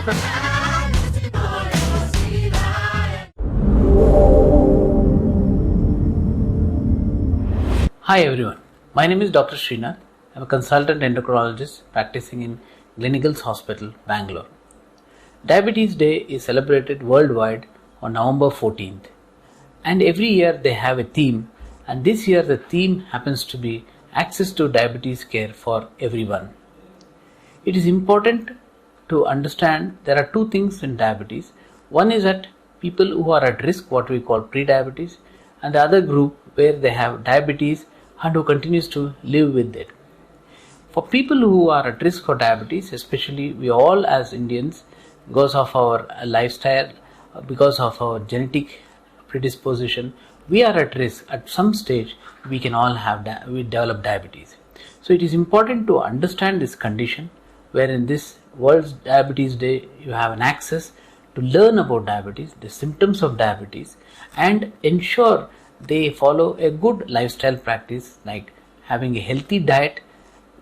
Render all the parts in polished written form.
Okay. Hi everyone, my name is Dr. Shrinath. I'm a consultant endocrinologist practicing in Gleneagles Hospital, Bangalore. Diabetes Day is celebrated worldwide on November 14th. And every year they have a theme, and this year the theme happens to be access to diabetes care for everyone. It is important to understand there are two things in diabetes. One is that people who are at risk, what we call pre-diabetes, and the other group where they have diabetes and who continues to live with it. For people who are at risk for diabetes, especially we all as Indians, because of our lifestyle, because of our genetic predisposition, we are at risk. At some stage, we can all we develop diabetes. So it is important to understand this condition, where in this World Diabetes Day, you have an access to learn about diabetes, the symptoms of diabetes, and ensure they follow a good lifestyle practice like having a healthy diet,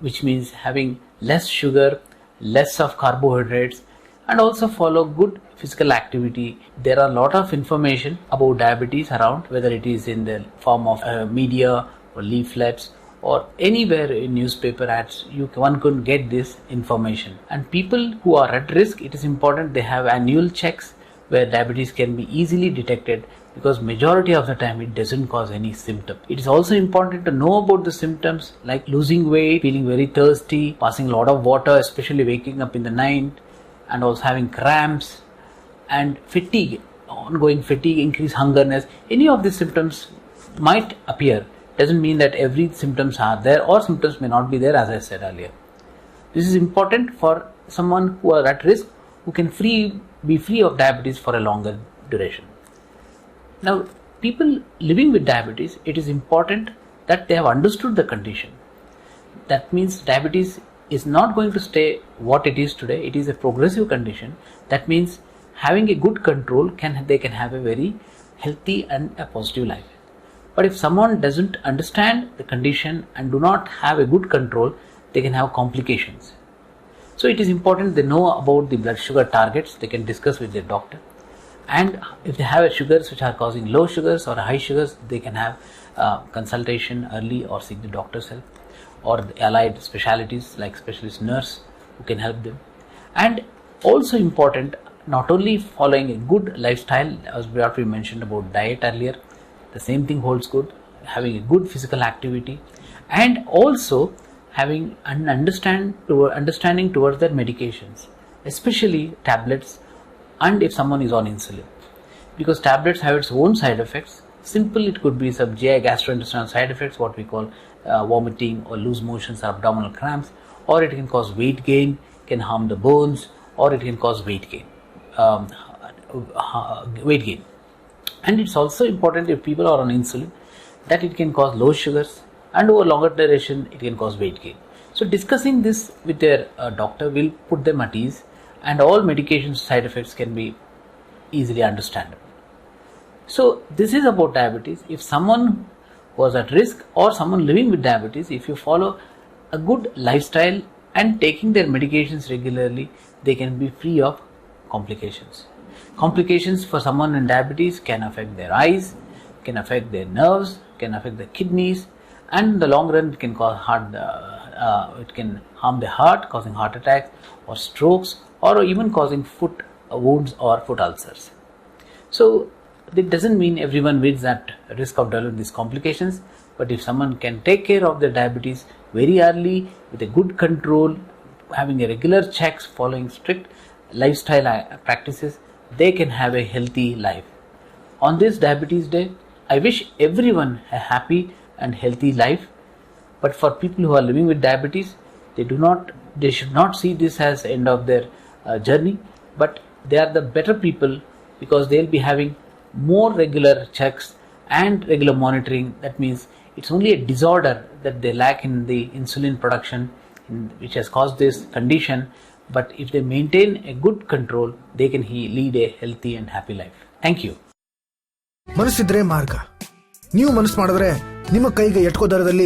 which means having less sugar, less of carbohydrates, and also follow good physical activity. There are a lot of information about diabetes around, whether it is in the form of media or leaflets or anywhere in newspaper ads. One could get this information. And people who are at risk, it is important they have annual checks where diabetes can be easily detected, because majority of the time it doesn't cause any symptom. It is also important to know about the symptoms like losing weight, feeling very thirsty, passing a lot of water, especially waking up in the night, and also having cramps and fatigue, ongoing fatigue, increased hungerness. Any of these symptoms might appear. Doesn't mean that every symptoms are there, or symptoms may not be there, as I said earlier. This is important for someone who are at risk, who can be free of diabetes for a longer duration. Now, people living with diabetes, it is important that they have understood the condition. That means diabetes is not going to stay what it is today. It is a progressive condition. That means having a good control, they can have a very healthy and a positive life. But if someone doesn't understand the condition and do not have a good control, they can have complications. So it is important they know about the blood sugar targets. They can discuss with their doctor. And if they have sugars which are causing low sugars or high sugars, they can have consultation early or seek the doctor's help, or the allied specialties like specialist nurse who can help them. And also important, not only following a good lifestyle, as what we mentioned about diet earlier, the same thing holds good, having a good physical activity, and also having an understanding towards their medications, especially tablets, and if someone is on insulin, because tablets have its own side effects. Simple, it could be some GI gastrointestinal side effects, what we call vomiting or loose motions or abdominal cramps, or it can cause weight gain, can harm the bones, or it can cause weight gain. And it's also important if people are on insulin that it can cause low sugars, and over longer duration it can cause weight gain. So discussing this with their doctor will put them at ease, and all medication side effects can be easily understandable. So this is about diabetes. If someone was at risk or someone living with diabetes, if you follow a good lifestyle and taking their medications regularly, they can be free of complications. Complications for someone in diabetes can affect their eyes, can affect their nerves, can affect the kidneys, and in the long run it can cause it can harm the heart, causing heart attacks or strokes, or even causing foot wounds or foot ulcers. So it doesn't mean everyone is at risk of developing these complications, but if someone can take care of their diabetes very early with a good control, having a regular checks, following strict lifestyle practices, they can have a healthy life. On this Diabetes Day, I wish everyone a happy and healthy life. But for people who are living with diabetes, they should not see this as the end of their journey, but they are the better people, because they'll be having more regular checks and regular monitoring. That means it's only a disorder that they lack in the insulin production, which has caused this condition. But if they maintain a good control, they can lead a healthy and happy life. Thank you. ಮನಸ್ಸಿದ್ರೆ ಮಾರ್ಗ. ನೀವು ಮನಸ್ಸು ಮಾಡಿದ್ರೆ ನಿಮ್ಮ ಕೈಗೆ ಎಟ್ಕೋ ದರದಲ್ಲಿ